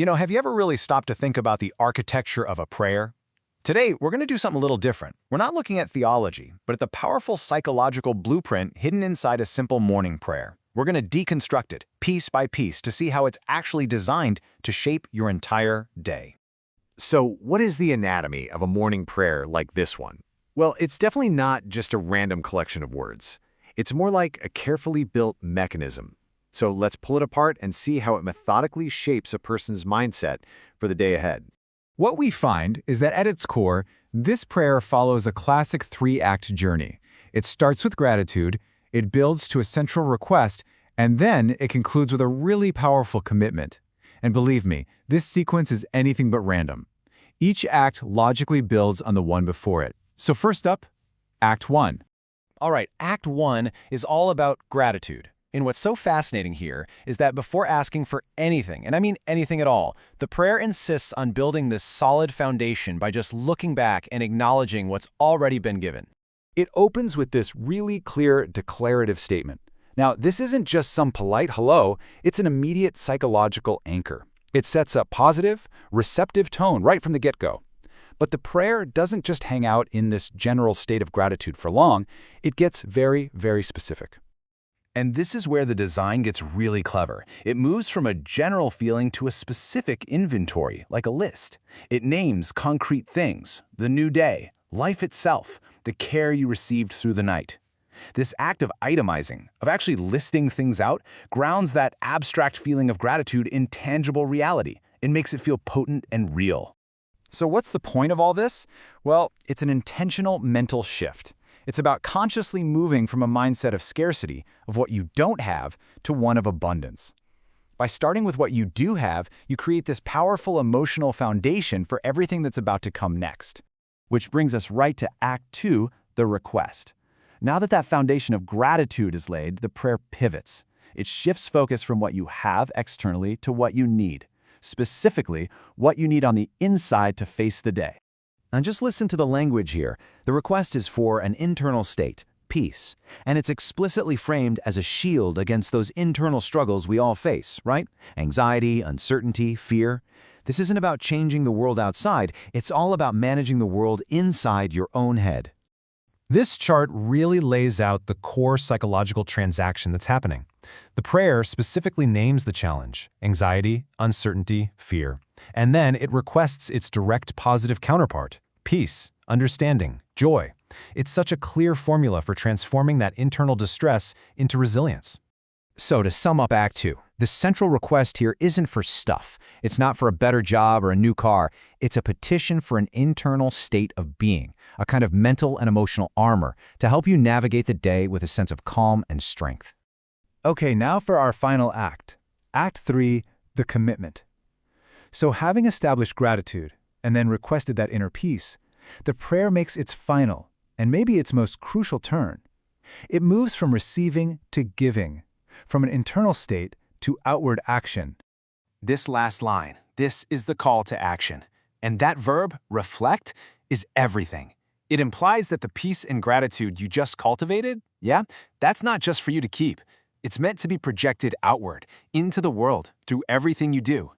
Have you ever really stopped to think about the architecture of a prayer? Today, we're going to do something a little different. We're not looking at theology, but at the powerful psychological blueprint hidden inside a simple morning prayer. We're going to deconstruct it, piece by piece, to see how it's actually designed to shape your entire day. So, what is the anatomy of a morning prayer like this one? Well, it's definitely not just a random collection of words. It's more like a carefully built mechanism. So let's pull it apart and see how it methodically shapes a person's mindset for the day ahead. What we find is that at its core, this prayer follows a classic three-act journey. It starts with gratitude, it builds to a central request, and then it concludes with a really powerful commitment. And believe me, this sequence is anything but random. Each act logically builds on the one before it. So first up, Act 1. All right, Act 1 is all about gratitude. And what's so fascinating here is that before asking for anything, and I mean anything at all, the prayer insists on building this solid foundation by just looking back and acknowledging what's already been given. It opens with this really clear declarative statement. Now, this isn't just some polite hello, it's an immediate psychological anchor. It sets a positive, receptive tone right from the get-go. But the prayer doesn't just hang out in this general state of gratitude for long, it gets very, very specific. And this is where the design gets really clever. It moves from a general feeling to a specific inventory, like a list. It names concrete things, the new day, life itself, the care you received through the night. This act of itemizing, of actually listing things out, grounds that abstract feeling of gratitude in tangible reality. It makes it feel potent and real. So what's the point of all this? Well, it's an intentional mental shift. It's about consciously moving from a mindset of scarcity, of what you don't have, to one of abundance. By starting with what you do have, you create this powerful emotional foundation for everything that's about to come next. Which brings us right to Act 2, the request. Now that foundation of gratitude is laid, the prayer pivots. It shifts focus from what you have externally to what you need. Specifically, what you need on the inside to face the day. And just listen to the language here. The request is for an internal state, peace, and it's explicitly framed as a shield against those internal struggles we all face, right? Anxiety, uncertainty, fear. This isn't about changing the world outside, it's all about managing the world inside your own head. This chart really lays out the core psychological transaction that's happening. The prayer specifically names the challenge, anxiety, uncertainty, fear, and then it requests its direct positive counterpart, peace, understanding, joy. It's such a clear formula for transforming that internal distress into resilience. So to sum up Act 2, the central request here isn't for stuff. It's not for a better job or a new car. It's a petition for an internal state of being, a kind of mental and emotional armor to help you navigate the day with a sense of calm and strength. Okay, now for our final act. Act 3, the commitment. So having established gratitude and then requested that inner peace, the prayer makes its final, and maybe its most crucial turn. It moves from receiving to giving, from an internal state to outward action. This last line, this is the call to action. And that verb, reflect, is everything. It implies that the peace and gratitude you just cultivated, that's not just for you to keep. It's meant to be projected outward, into the world, through everything you do.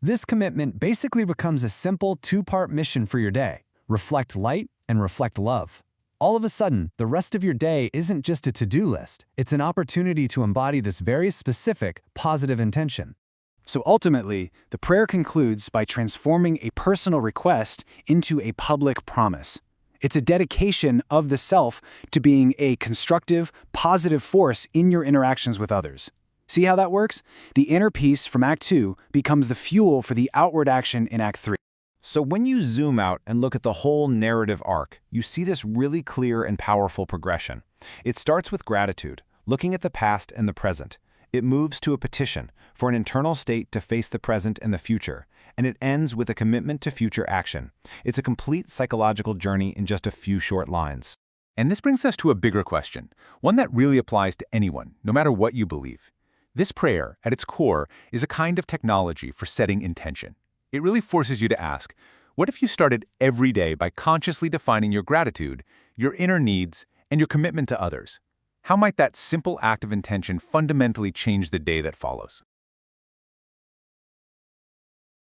This commitment basically becomes a simple two-part mission for your day. Reflect light and reflect love. All of a sudden, the rest of your day isn't just a to-do list. It's an opportunity to embody this very specific, positive intention. So ultimately, the prayer concludes by transforming a personal request into a public promise. It's a dedication of the self to being a constructive, positive force in your interactions with others. See how that works? The inner peace from Act 2 becomes the fuel for the outward action in Act 3. So when you zoom out and look at the whole narrative arc, you see this really clear and powerful progression. It starts with gratitude, looking at the past and the present. It moves to a petition for an internal state to face the present and the future, and it ends with a commitment to future action. It's a complete psychological journey in just a few short lines. And this brings us to a bigger question, one that really applies to anyone, no matter what you believe. This prayer, at its core, is a kind of technology for setting intention. It really forces you to ask, what if you started every day by consciously defining your gratitude, your inner needs, and your commitment to others? How might that simple act of intention fundamentally change the day that follows?